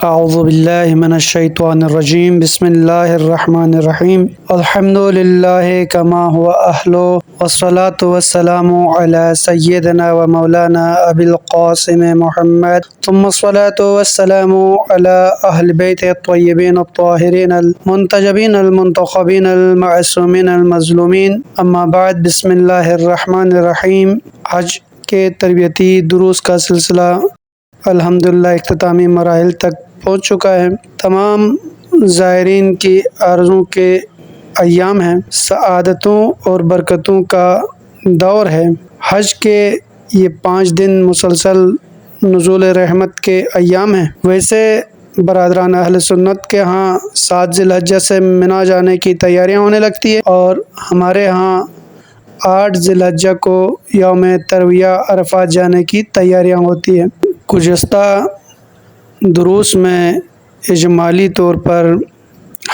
اعوذ باللہ من الشیطان الرجیم بسم اللہ الرحمن الرحیم الحمد للہ کما هو اہلو والصلاة والسلام علی سیدنا و مولانا ابی القاسم محمد ثم الصلاة والسلام علی اہل بیت الطیبین الطاہرین المنتجبین المنتخبین المعصومین المظلومین اما بعد بسم اللہ الرحمن الرحیم۔ آج کے تربیتی دروس کا سلسلہ الحمدللہ اختتامی مراحل تک پہنچ چکا ہے۔ تمام زائرین کی آرزوں کے ایام ہیں، سعادتوں اور برکتوں کا دور ہے۔ حج کے یہ 5 دن مسلسل نزول رحمت کے ایام ہیں۔ ویسے برادران اہل سنت کے ہاں 7 ذی الحجہ سے منا جانے کی تیاریاں ہونے لگتی ہے، اور ہمارے ہاں 8 ذی الحجہ کو یوم ترویہ عرفات جانے کی تیاریاں ہوتی ہیں۔ گزشتہ دروس میں اجمالی طور پر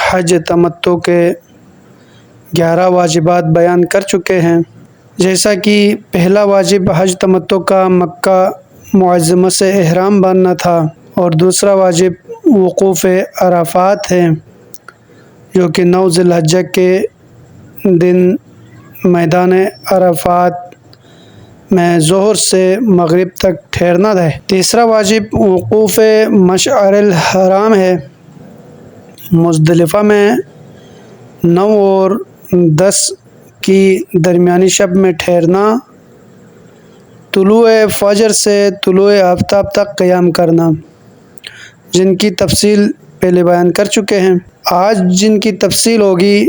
حج تمتع کے 11 واجبات بیان کر چکے ہیں، جیسا کہ پہلا واجب حج تمتع کا مکہ معظمہ سے احرام باندھنا تھا، اور دوسرا واجب وقوف عرفات ہے، جو کہ 9 ذی الحجہ کے دن میدان عرفات میں ظہر سے مغرب تک ٹھہرنا ہے۔ تیسرا واجب وقوف مشعر الحرام ہے، مزدلفہ میں 9 اور 10 کی درمیانی شب میں ٹھہرنا، طلوع فجر سے طلوع آفتاب تک قیام کرنا، جن کی تفصیل پہلے بیان کر چکے ہیں۔ آج جن کی تفصیل ہوگی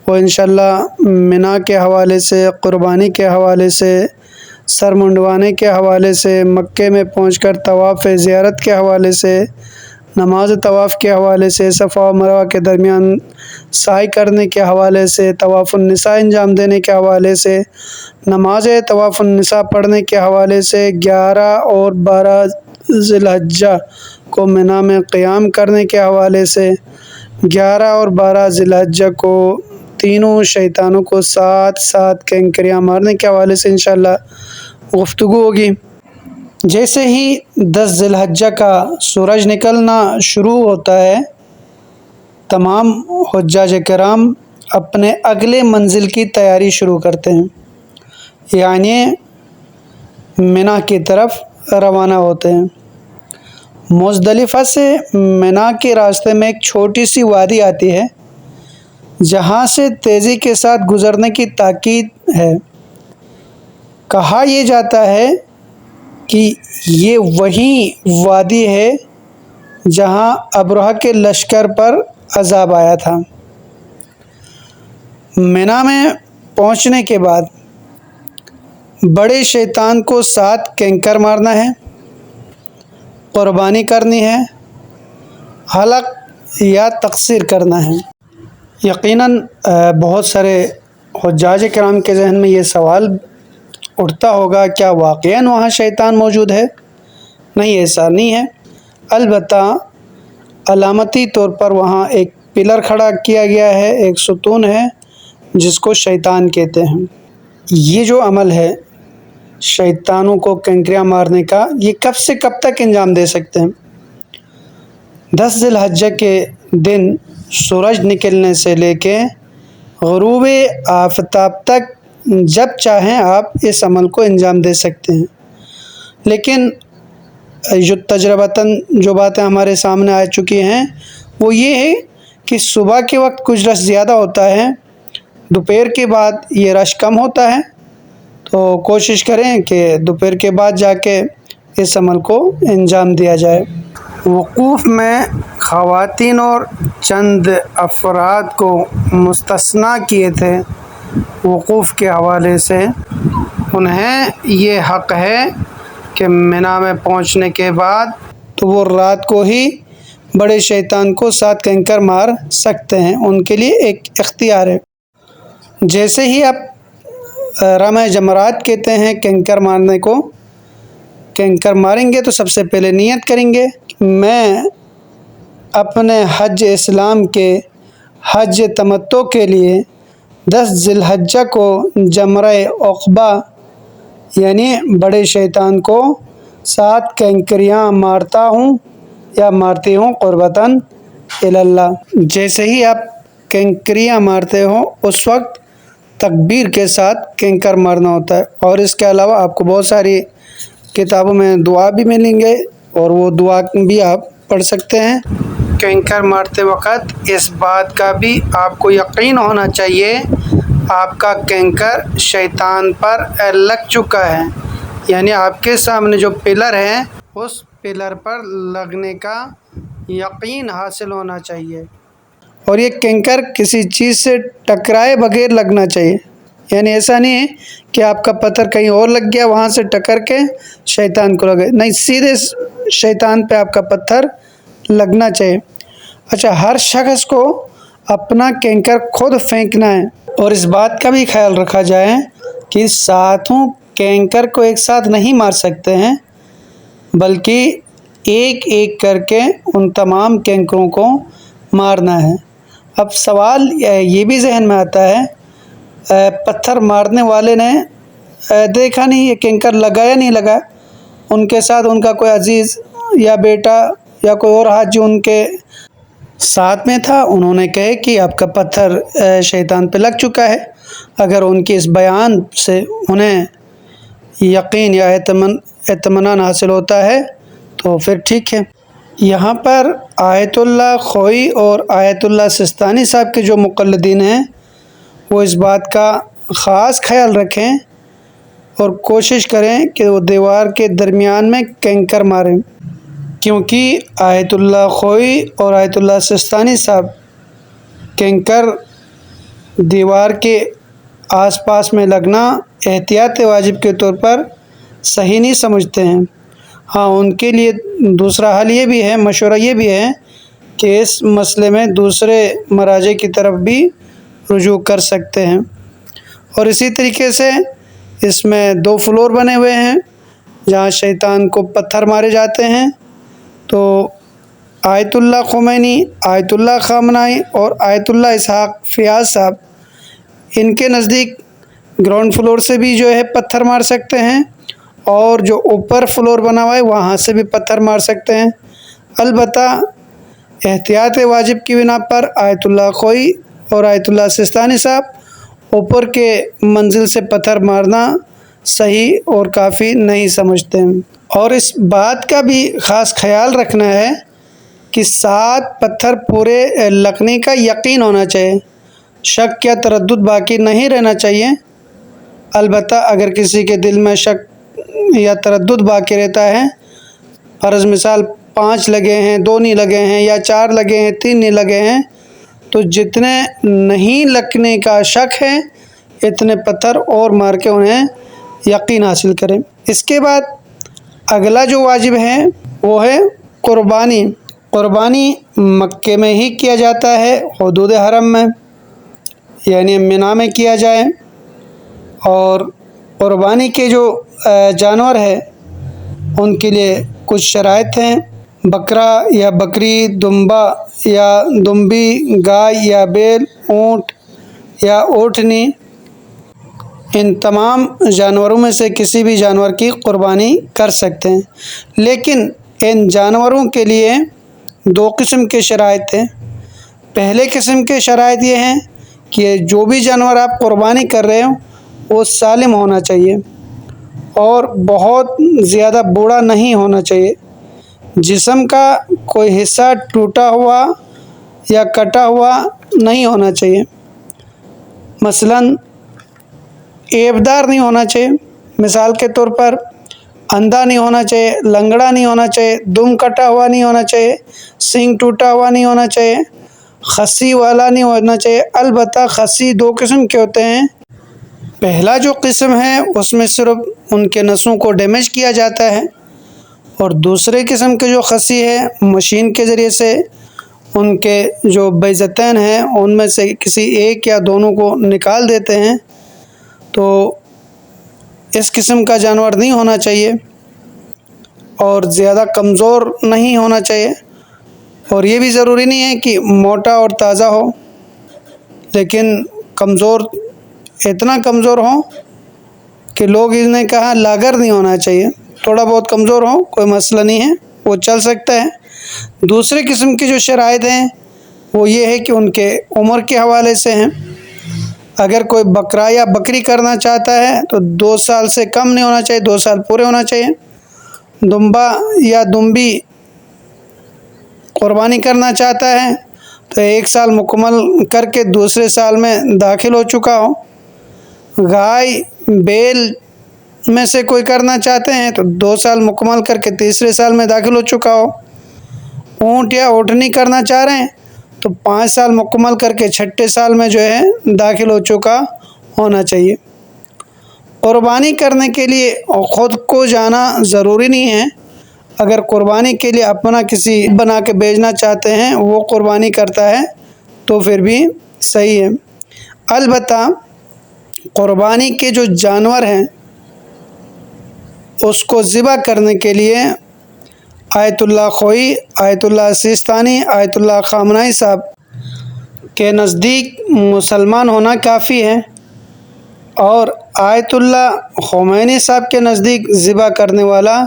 وہ انشاءاللہ منا کے حوالے سے، قربانی کے حوالے سے، سر منڈوانے کے حوالے سے، مکے میں پہنچ کر طواف زیارت کے حوالے سے، نماز طواف کے حوالے سے، صفا و مروہ کے درمیان سعی کرنے کے حوالے سے، طواف النساء انجام دینے کے حوالے سے، نماز طواف النساء پڑھنے کے حوالے سے، 11 اور 12 ذی الحجہ کو منا میں قیام کرنے کے حوالے سے، 11 اور 12 ذی الحجہ کو تینوں شیطانوں کو ساتھ ساتھ کینکریاں مارنے کے حوالے سے انشاءاللہ گفتگو ہوگی۔ جیسے ہی 10 ذی الحجہ کا سورج نکلنا شروع ہوتا ہے، تمام حجاج کرام اپنے اگلے منزل کی تیاری شروع کرتے ہیں، یعنی منا کی طرف روانہ ہوتے ہیں۔ مزدلفہ سے منا کے راستے میں ایک چھوٹی سی وادی آتی ہے، جہاں سے تیزی کے ساتھ گزرنے کی تاکید ہے۔ کہا یہ جاتا ہے کہ یہ وہی وادی ہے جہاں ابرہہ کے لشکر پر عذاب آیا تھا۔ منا میں پہنچنے کے بعد بڑے شیطان کو 7 کینکر مارنا ہے، قربانی کرنی ہے، حلق یا تقصیر کرنا ہے۔ یقیناً بہت سارے حجاج کرام کے ذہن میں یہ سوال اٹھتا ہوگا، کیا واقعاً وہاں شیطان موجود ہے؟ نہیں، ایسا نہیں ہے۔ البتہ علامتی طور پر وہاں ایک پلر کھڑا کیا گیا ہے، ایک ستون ہے، جس کو شیطان کہتے ہیں۔ یہ جو عمل ہے شیطانوں کو کنکریاں مارنے کا، یہ کب سے کب تک انجام دے سکتے ہیں؟ 10 ذی الحجہ کے دن سورج نکلنے سے لے کے غروب آفتاب تک جب چاہیں آپ اس عمل کو انجام دے سکتے ہیں۔ لیکن جو تجربتاً جو باتیں ہمارے سامنے آ چکی ہیں وہ یہ ہے کہ صبح کے وقت کچھ رش زیادہ ہوتا ہے، دوپہر کے بعد یہ رش کم ہوتا ہے، تو کوشش کریں کہ دوپہر کے بعد جا کے اس عمل کو انجام دیا جائے۔ وقوف میں خواتین اور چند افراد کو مستثنیٰ کیے تھے وقوف کے حوالے سے۔ انہیں یہ حق ہے کہ منا میں پہنچنے کے بعد تو وہ رات کو ہی بڑے شیطان کو 7 کنکر مار سکتے ہیں، ان کے لیے ایک اختیار ہے۔ جیسے ہی آپ رمح جمرات کہتے ہیں کنکر مارنے کو، کنکر ماریں گے تو سب سے پہلے نیت کریں گے کہ میں اپنے حج اسلام کے حج تمتع کے لیے 10 ذی الحجہ کو جمرہ عقبہ یعنی بڑے شیطان کو 7 کینکریاں مارتا ہوں، یا مارتی ہوں قربتاً اللہ۔ جیسے ہی آپ کینکریاں مارتے ہو اس وقت تکبیر کے ساتھ کینکر مارنا ہوتا ہے۔ اور اس کے علاوہ آپ کو بہت ساری کتابوں میں دعا بھی ملیں گے اور وہ دعا بھی آپ پڑھ سکتے ہیں۔ کینکر مارتے وقت اس بات کا بھی آپ کو یقین ہونا چاہیے آپ کا کینکر شیطان پر لگ چکا ہے، یعنی آپ کے سامنے جو پلر ہے اس پلر پر لگنے کا یقین حاصل ہونا چاہیے، اور یہ کینکر کسی چیز سے ٹکرائے بغیر لگنا چاہیے، یعنی ایسا نہیں ہے کہ آپ کا پتھر کہیں اور لگ گیا وہاں سے ٹکر کے شیطان کو لگے، نہیں، سیدھے شیطان پہ آپ کا پتھر لگنا چاہیے۔ اچھا، ہر شخص کو اپنا کینکر خود پھینکنا ہے، اور اس بات کا بھی خیال رکھا جائے کہ ساتھوں کینکر کو ایک ساتھ نہیں مار سکتے ہیں، بلکہ ایک ایک کر کے ان تمام کینکروں کو مارنا ہے۔ اب سوال یہ بھی ذہن میں آتا ہے، پتھر مارنے والے نے دیکھا نہیں یہ کینکر لگا یا نہیں لگا، ان کے ساتھ ان کا کوئی عزیز یا بیٹا یا کوئی اور حاجی ان کے ساتھ میں تھا، انہوں نے کہے کہ آپ کا پتھر شیطان پہ لگ چکا ہے، اگر ان کے اس بیان سے انہیں یقین یا اطمینان حاصل ہوتا ہے تو پھر ٹھیک ہے۔ یہاں پر آیت اللہ خوئی اور آیت اللہ سستانی صاحب کے جو مقلدین ہیں وہ اس بات کا خاص خیال رکھیں اور کوشش کریں کہ وہ دیوار کے درمیان میں کینکر ماریں، کیونکہ آیت اللہ خوئی اور آیت اللہ سستانی صاحب کینکر دیوار کے آس پاس میں لگنا احتیاط واجب کے طور پر صحیح نہیں سمجھتے ہیں۔ ہاں، ان کے لیے دوسرا حل یہ بھی ہے، مشورہ یہ بھی ہے کہ اس مسئلے میں دوسرے مراجع کی طرف بھی رجوع کر سکتے ہیں۔ اور اسی طریقے سے اس میں 2 فلور بنے ہوئے ہیں جہاں شیطان کو پتھر مارے جاتے ہیں، تو آیت اللہ خمینی، آیت اللہ خامنائی اور آیت اللہ اسحاق فیاض صاحب ان کے نزدیک گراؤنڈ فلور سے بھی جو ہے پتھر مار سکتے ہیں، اور جو اوپر فلور بنا ہوا ہے وہاں سے بھی پتھر مار سکتے ہیں۔ البتہ احتیاط واجب کی بنا پر آیت اللہ خوئی اور آیت اللہ سستانی صاحب اوپر کے منزل سے پتھر مارنا صحیح اور کافی نہیں سمجھتے ہیں۔ اور اس بات کا بھی خاص خیال رکھنا ہے کہ 7 پتھر پورے لگنے کا یقین ہونا چاہیے، شک یا تردد باقی نہیں رہنا چاہیے۔ البتہ اگر کسی کے دل میں شک یا تردد باقی رہتا ہے، فرض مثال 5 لگے ہیں، 2 نہیں لگے ہیں، یا 4 لگے ہیں، 3 نہیں لگے ہیں، تو جتنے نہیں لگنے کا شک ہے اتنے پتھر اور مار کے انہیں یقین حاصل کریں۔ اس کے بعد اگلا جو واجب ہے وہ ہے قربانی۔ قربانی مکے میں ہی کیا جاتا ہے، حدود حرم میں، یعنی منی میں کیا جائے، اور قربانی کے جو جانور ہیں ان کے لیے کچھ شرائط ہیں۔ بکرا یا بکری، دمبا یا دمبی، گائے یا بیل، اونٹ یا اونٹنی، ان تمام جانوروں میں سے کسی بھی جانور کی قربانی کر سکتے ہیں، لیکن ان جانوروں کے لیے 2 قسم کے شرائط ہیں۔ پہلے قسم کے شرائط یہ ہیں کہ جو بھی جانور آپ قربانی کر رہے ہو وہ سالم ہونا چاہیے اور بہت زیادہ بوڑھا نہیں ہونا چاہیے، جسم کا کوئی حصہ ٹوٹا ہوا یا کٹا ہوا نہیں ہونا چاہیے، مثلاً عیبدار نہیں ہونا چاہیے، مثال کے طور پر اندھا نہیں ہونا چاہیے، لنگڑا نہیں ہونا چاہیے، دم کٹا ہوا نہیں ہونا چاہیے، سینگ ٹوٹا ہوا نہیں ہونا چاہیے، خصی والا نہیں ہونا چاہیے۔ البتہ خصی 2 قسم کے ہوتے ہیں۔ پہلا جو قسم ہے اس میں صرف ان کے نسوں کو ڈیمیج کیا جاتا ہے، اور دوسرے قسم کے جو خصی ہے مشین کے ذریعے سے ان کے جو بیضتین ہیں ان میں سے کسی ایک یا دونوں کو نکال دیتے ہیں، تو اس قسم کا جانور نہیں ہونا چاہیے اور زیادہ کمزور نہیں ہونا چاہیے، اور یہ بھی ضروری نہیں ہے کہ موٹا اور تازہ ہو، لیکن کمزور، اتنا کمزور ہو کہ لوگ اس نے کہا لاگر نہیں ہونا چاہیے، تھوڑا بہت کمزور ہو کوئی مسئلہ نہیں ہے، وہ چل سکتا ہے، دوسرے قسم کی جو شرائط ہیں وہ یہ ہے کہ ان کے عمر کے حوالے سے ہیں۔ اگر کوئی بکرا یا بکری کرنا چاہتا ہے تو 2 سال سے کم نہیں ہونا چاہیے، 2 سال پورے ہونا چاہیے۔ دمبا یا دمبی قربانی کرنا چاہتا ہے تو 1 سال مکمل کر کے دوسرے سال میں داخل ہو چکا ہو۔ گائے بیل میں سے کوئی کرنا چاہتے ہیں تو 2 سال مکمل کر کے تیسرے سال میں داخل ہو چکا ہو۔ اونٹ یا اونٹنی کرنا چاہ رہے ہیں تو 5 سال مکمل کر کے 6ٹھے سال میں جو ہے داخل ہو چکا ہونا چاہیے۔ قربانی کرنے کے لیے خود کو جانا ضروری نہیں ہے۔ اگر قربانی کے لیے اپنا کسی بنا کے بھیجنا چاہتے ہیں وہ قربانی کرتا ہے تو پھر بھی صحیح ہے۔ البتہ قربانی کے جو جانور ہیں اس کو ذبح کرنے کے لیے آیت اللہ خوئی، آیت اللہ سیستانی، آیت اللہ خامنائی صاحب کے نزدیک مسلمان ہونا کافی ہے، اور آیت اللہ خمینی صاحب کے نزدیک ذبح کرنے والا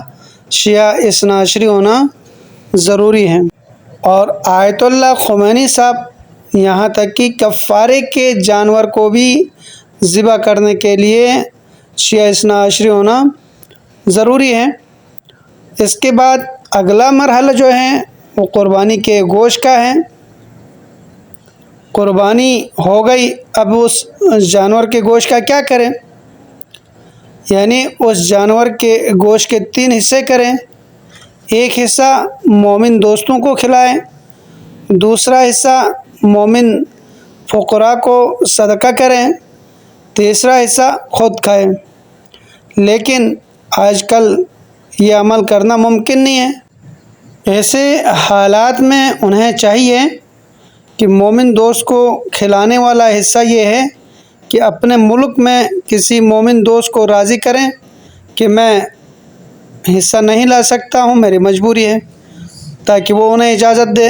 شیعہ اثنا عشری ہونا ضروری ہے۔ اور آیت اللہ خمینی صاحب یہاں تک کہ کفارے کے جانور کو بھی ذبح کرنے کے لیے شیعہ اثنا عشری ہونا ضروری ہے۔ اس کے بعد اگلا مرحلہ جو ہے وہ قربانی کے گوشت کا ہے۔ قربانی ہو گئی، اب اس جانور کے گوشت کا کیا کریں؟ یعنی اس جانور کے گوشت کے 3 حصے کریں۔ ایک حصہ مومن دوستوں کو کھلائیں، دوسرا حصہ مومن فقراء کو صدقہ کریں، تیسرا حصہ خود کھائیں۔ لیکن آج کل یہ عمل کرنا ممکن نہیں ہے۔ ایسے حالات میں انہیں چاہیے کہ مومن دوست کو کھلانے والا حصہ یہ ہے کہ اپنے ملک میں کسی مومن دوست کو راضی کریں کہ میں حصہ نہیں لا سکتا ہوں، میری مجبوری ہے، تاکہ وہ انہیں اجازت دے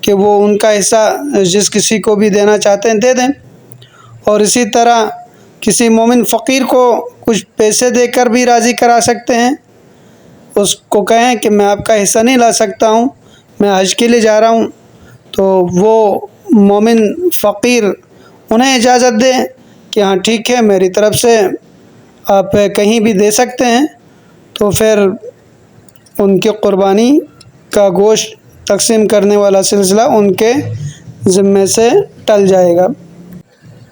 کہ وہ ان کا حصہ جس کسی کو بھی دینا چاہتے ہیں دے دیں۔ اور اسی طرح کسی مومن فقیر کو کچھ پیسے دے کر بھی راضی کرا سکتے ہیں، اس کو کہیں کہ میں آپ کا حصہ نہیں لا سکتا ہوں، میں حج کے لیے جا رہا ہوں، تو وہ مومن فقیر انہیں اجازت دے کہ ہاں ٹھیک ہے میری طرف سے آپ کہیں بھی دے سکتے ہیں، تو پھر ان کی قربانی کا گوشت تقسیم کرنے والا سلسلہ ان کے ذمے سے ٹل جائے گا۔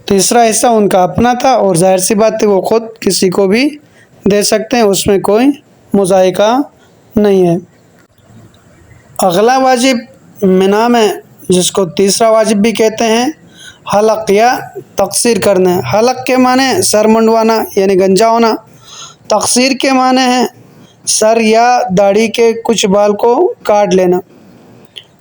تیسرا حصہ ان کا اپنا تھا اور ظاہر سی بات ہے وہ خود کسی کو بھی دے سکتے ہیں، اس میں کوئی مضائقہ نہیں ہے۔ اگلا واجب منا میں جس کو تیسرا واجب بھی کہتے ہیں، حلق یا تقصیر کرنا ہے۔ حلق کے معنی سر منڈوانا یعنی گنجا ہونا، تقصیر کے معنی ہے سر یا داڑھی کے کچھ بال کو کاٹ لینا۔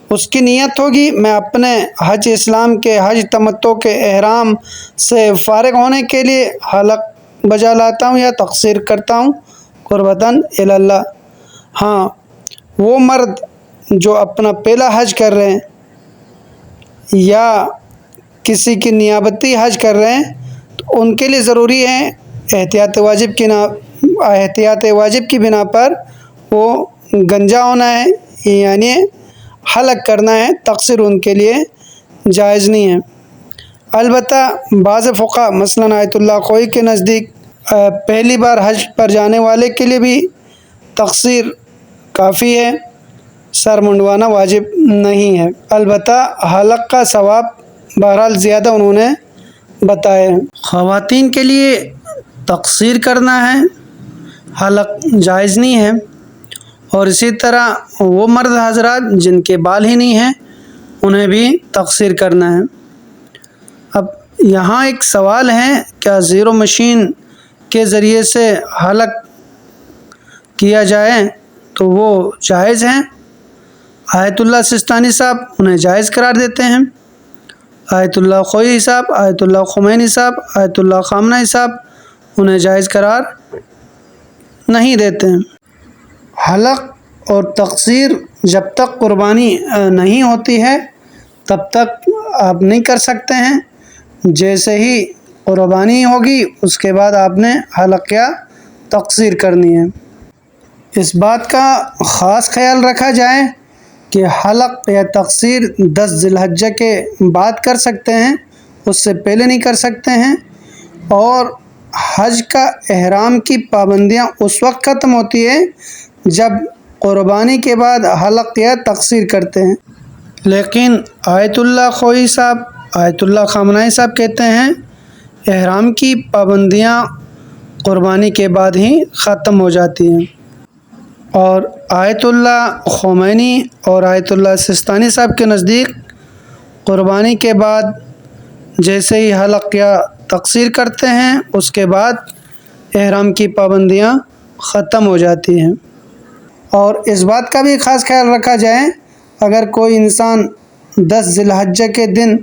اس کی نیت ہوگی میں اپنے حج اسلام کے حج تمتع کے احرام سے فارغ ہونے کے لیے حلق بجا لاتا ہوں یا تقصیر کرتا ہوں قربتاً الی اللہ۔ ہاں وہ مرد جو اپنا پہلا حج کر رہے ہیں یا کسی کی نیابتی حج کر رہے ہیں تو ان کے لیے ضروری ہے احتیاط واجب کی بنا پر وہ گنجا ہونا ہے، یعنی حلق کرنا ہے، تقصیر ان کے لیے جائز نہیں ہے۔ البتہ بعض فقہا مثلاً آیت اللہ خوئی کے نزدیک پہلی بار حج پر جانے والے کے لیے بھی تقصیر کافی ہے، سر منڈوانا واجب نہیں ہے۔ البتہ حلق کا ثواب بہرحال زیادہ انہوں نے بتایا ہے۔ خواتین کے لیے تقصیر کرنا ہے، حلق جائز نہیں ہے، اور اسی طرح وہ مرد حضرات جن کے بال ہی نہیں ہیں انہیں بھی تقصیر کرنا ہے۔ اب یہاں ایک سوال ہے، کیا زیرو مشین کے ذریعے سے حلق کیا جائے تو وہ جائز ہیں؟ آیت اللہ سیستانی صاحب انہیں جائز قرار دیتے ہیں، آیت اللہ خوئی صاحب، آیت اللہ خمینی صاحب، آیت اللہ خامنائی صاحب انہیں جائز قرار نہیں دیتے ہیں۔ حلق اور تقصیر جب تک قربانی نہیں ہوتی ہے تب تک آپ نہیں کر سکتے ہیں، جیسے ہی قربانی ہوگی اس کے بعد آپ نے حلق یا تقصیر کرنی ہے۔ اس بات کا خاص خیال رکھا جائے کہ حلق یا تقصیر 10 ذی الحجہ کے بعد کر سکتے ہیں، اس سے پہلے نہیں کر سکتے ہیں، اور حج کا احرام کی پابندیاں اس وقت ختم ہوتی ہے جب قربانی کے بعد حلق یا تقصیر کرتے ہیں۔ لیکن آیت اللہ خوئی صاحب، آیت اللہ خامنائی صاحب کہتے ہیں احرام کی پابندیاں قربانی کے بعد ہی ختم ہو جاتی ہیں، اور آیت اللہ خمینی اور آیت اللہ سستانی صاحب کے نزدیک قربانی کے بعد جیسے ہی حلق یا تقصیر کرتے ہیں اس کے بعد احرام کی پابندیاں ختم ہو جاتی ہیں۔ اور اس بات کا بھی خاص خیال رکھا جائے، اگر کوئی انسان 10 ذی الحجہ کے دن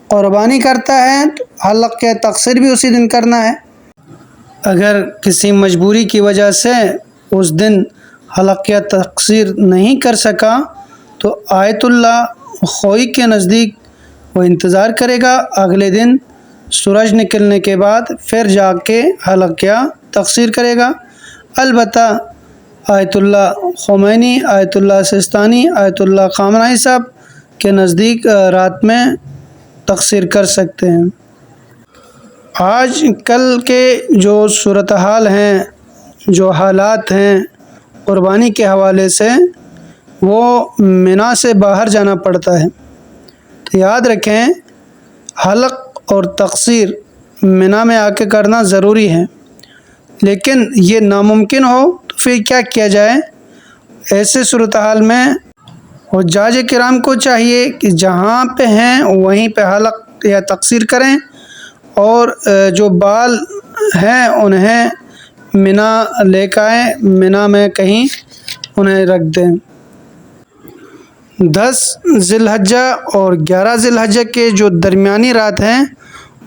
قربانی کرتا ہے تو حلق یا تقصیر بھی اسی دن کرنا ہے۔ اگر کسی مجبوری کی وجہ سے اس دن حلق یا تقصیر نہیں کر سکا تو آیت اللہ خوئی کے نزدیک وہ انتظار کرے گا، اگلے دن سورج نکلنے کے بعد پھر جا کے حلق یا تقصیر کرے گا۔ البتہ آیت اللہ خمینی، آیت اللہ سستانی، آیت اللہ خامنائی صاحب کے نزدیک رات میں تقصیر کر سکتے ہیں۔ آج کل کے جو صورتحال ہیں، جو حالات ہیں قربانی کے حوالے سے، وہ منا سے باہر جانا پڑتا ہے، تو یاد رکھیں حلق اور تقصیر منا میں آ کے کرنا ضروری ہے۔ لیکن یہ ناممکن ہو تو پھر کیا کیا جائے؟ ایسے صورتحال میں حجاج کرام کو چاہیے کہ جہاں پہ ہیں وہیں پہ حلق یا تقصیر کریں، اور جو بال ہیں انہیں منا لے کے آئیں، منا میں کہیں انہیں رکھ دیں۔ 10 ذی الحجہ اور 11 ذی الحجہ کے جو درمیانی رات ہیں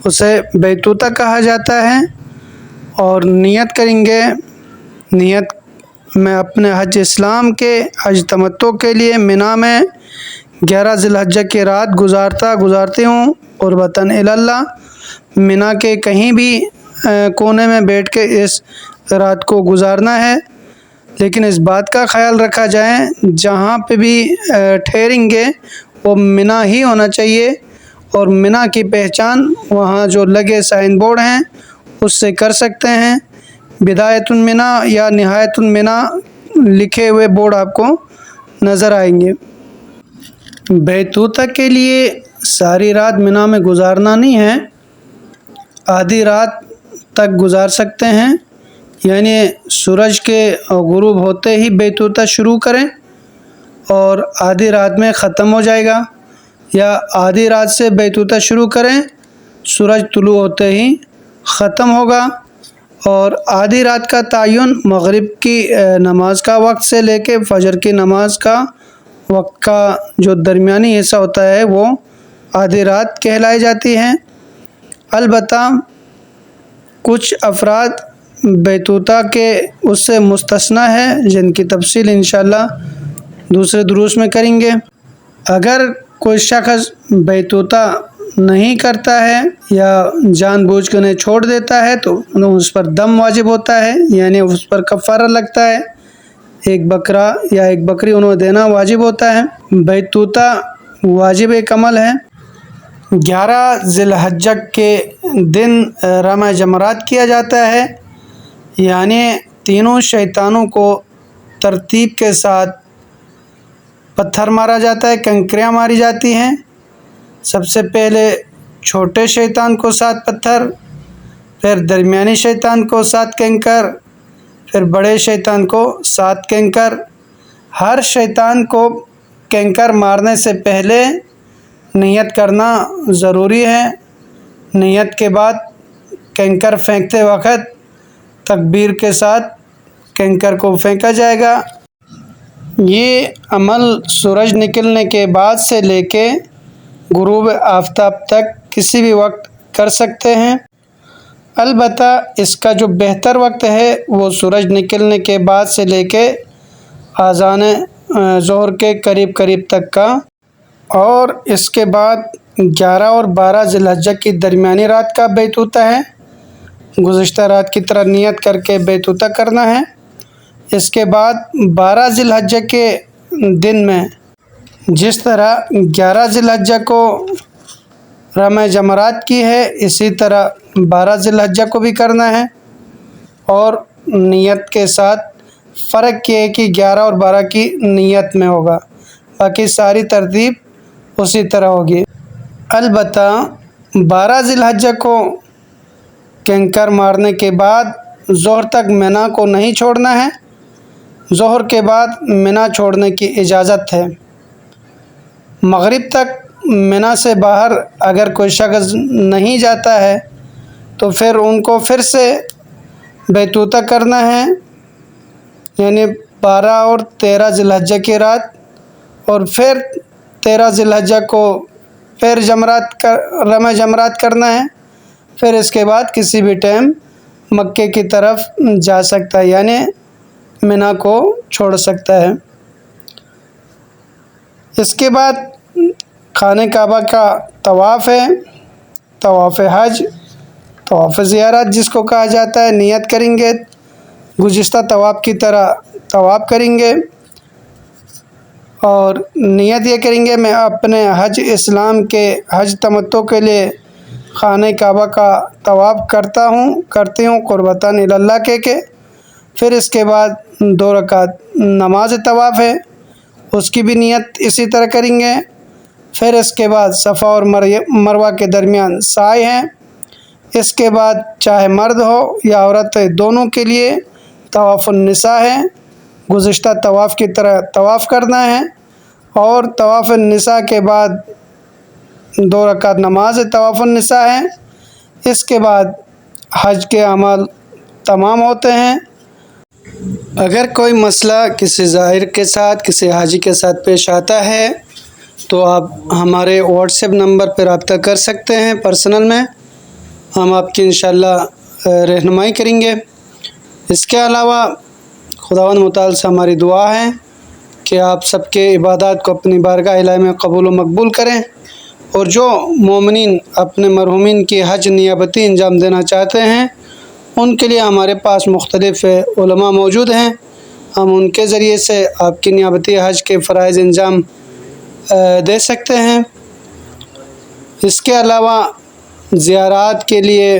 اسے بیتوتہ کہا جاتا ہے، اور نیت کریں گے، نیت میں اپنے حج اسلام کے حج تمتع کے لیے منا میں 11 ذی الحجہ کی رات گزارتے ہوں قربتاً الی اللہ، منا کے کہیں بھی کونے میں بیٹھ کے اس رات کو گزارنا ہے۔ لیکن اس بات کا خیال رکھا جائے جہاں پہ بھی ٹھہریں گے وہ منا ہی ہونا چاہیے، اور منا کی پہچان وہاں جو لگے سائن بورڈ ہیں اس سے کر سکتے ہیں۔ بدایت المنا یا نہایت المنا لکھے ہوئے بورڈ آپ کو نظر آئیں گے۔ بیتوتہ کے لیے ساری رات منا میں گزارنا نہیں ہے، آدھی رات تک گزار سکتے ہیں، یعنی سورج کے غروب ہوتے ہی بیتوتہ شروع کریں اور آدھی رات میں ختم ہو جائے گا، یا آدھی رات سے بیتوتہ شروع کریں، سورج طلوع ہوتے ہی ختم ہوگا، اور آدھی رات کا تعین مغرب کی نماز کا وقت سے لے کے فجر کی نماز کا وقت کا جو درمیانی حصہ ہوتا ہے وہ آدھی رات کہلائی جاتی ہے۔ البتہ کچھ افراد بیتوتہ کے اس سے مستثنی ہے جن کی تفصیل انشاءاللہ دوسرے دروس میں کریں گے۔ اگر کوئی شخص بیتوتہ نہیں کرتا ہے یا جان بوجھ کے انہیں چھوڑ دیتا ہے تو اس پر دم واجب ہوتا ہے، یعنی اس پر کفارہ لگتا ہے، ایک بکرا یا ایک بکری انہیں دینا واجب ہوتا ہے۔ بیتوتہ واجب ایک عمل ہے۔ 11 ذی الحجہ کے دن رمع جمرات کیا جاتا ہے، یعنی تینوں شیطانوں کو ترتیب کے ساتھ پتھر مارا جاتا ہے، کنکریاں ماری جاتی ہیں۔ سب سے پہلے چھوٹے شیطان کو 7 پتھر، پھر درمیانی شیطان کو 7 کنکر، پھر بڑے شیطان کو 7 کنکر۔ ہر شیطان کو کنکر مارنے سے پہلے نیت کرنا ضروری ہے۔ نیت کے بعد کنکر پھینکتے وقت تکبیر کے ساتھ کنکر کو پھینکا جائے گا۔ یہ عمل سورج نکلنے کے بعد سے لے کے غروب آفتاب تک کسی بھی وقت کر سکتے ہیں۔ البتہ اس کا جو بہتر وقت ہے وہ سورج نکلنے کے بعد سے لے کے اذان ظہر کے قریب تک کا، اور اس کے بعد 11 اور 12 ذی الحجہ کی درمیانی رات کا بیتوتہ ہے۔ گزشتہ رات کی طرح نیت کر کے بیتوتہ کرنا ہے۔ اس کے بعد 12 ذی الحجہ کے دن میں جس طرح 11 ذی الحجہ کو رمع جمرات کی ہے، اسی طرح 12 ذی الحجہ کو بھی کرنا ہے، اور نیت کے ساتھ فرق یہ ہے کہ 11 اور 12 کی نیت میں ہوگا، باقی ساری ترتیب اسی طرح ہوگی۔ البتہ 12 ذی الحجہ کو کنکر مارنے کے بعد ظہر تک منی کو نہیں چھوڑنا ہے، ظہر کے بعد منی چھوڑنے کی اجازت ہے۔ مغرب تک منی سے باہر اگر کوئی شخص نہیں جاتا ہے تو پھر ان کو پھر سے بیتوتہ کرنا ہے، یعنی 12 اور 13 ذی الحجہ کی رات، اور پھر 13 ذی الحجہ کو پھر رمع جمرات کرنا ہے، پھر اس کے بعد کسی بھی ٹائم مکے کی طرف جا سکتا ہے، یعنی منی کو چھوڑ سکتا ہے۔ اس کے بعد خانہ کعبہ کا طواف ہے، طواف حج، طواف زیارت جس کو کہا جاتا ہے، نیت کریں گے، گزشتہ طواف کی طرح طواف کریں گے، اور نیت یہ کریں گے میں اپنے حج اسلام کے حج تمتع کے لیے خانہ کعبہ کا طواف کرتی ہوں قربتاً اللہ کے پھر اس کے بعد 2 رکعت نماز طواف ہے، اس کی بھی نیت اسی طرح کریں گے۔ پھر اس کے بعد صفا اور مروہ کے درمیان سعی ہے، اس کے بعد چاہے مرد ہو یا عورت دونوں کے لیے طواف النساء ہے، گزشتہ طواف کی طرح طواف کرنا ہے، اور طواف النساء کے بعد 2 رکعت نماز طواف النساء ہے۔ اس کے بعد حج کے اعمال تمام ہوتے ہیں۔ اگر کوئی مسئلہ کسی زائر کے ساتھ، کسی حاجی کے ساتھ پیش آتا ہے تو آپ ہمارے واٹس ایپ نمبر پر رابطہ کر سکتے ہیں پرسنل میں، ہم آپ کی انشاءاللہ رہنمائی کریں گے۔ اس کے علاوہ خداوند متعال سے ہماری دعا ہے کہ آپ سب کے عبادات کو اپنی بارگاہ الہی میں قبول و مقبول کریں، اور جو مومنین اپنے مرحومین کی حج نیابتی انجام دینا چاہتے ہیں ان کے لیے ہمارے پاس مختلف علماء موجود ہیں، ہم ان کے ذریعے سے آپ کی نیابتی حج کے فرائض انجام دے سکتے ہیں۔ اس کے علاوہ زیارات کے لیے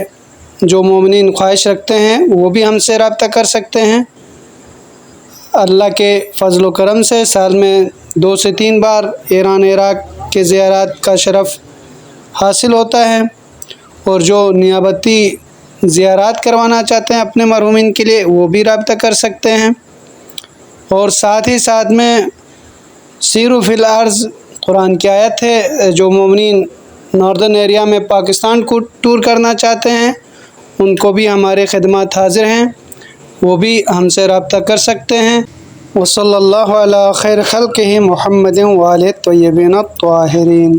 جو مومنین خواہش رکھتے ہیں وہ بھی ہم سے رابطہ کر سکتے ہیں۔ اللہ کے فضل و کرم سے سال میں 2 سے 3 بار ایران عراق کے زیارات کا شرف حاصل ہوتا ہے، اور جو نیابتی زیارات کروانا چاہتے ہیں اپنے مرحومین کے لیے وہ بھی رابطہ کر سکتے ہیں۔ اور ساتھ ہی ساتھ میں سیروا فی الارض قرآن کی آیت ہے، جو مومنین ناردرن ایریا میں پاکستان کو ٹور کرنا چاہتے ہیں ان کو بھی ہمارے خدمات حاضر ہیں، وہ بھی ہم سے رابطہ کر سکتے ہیں۔ وصلی اللہ علی خیر خلقہ محمد وآلہ الطیبین الطاہرین۔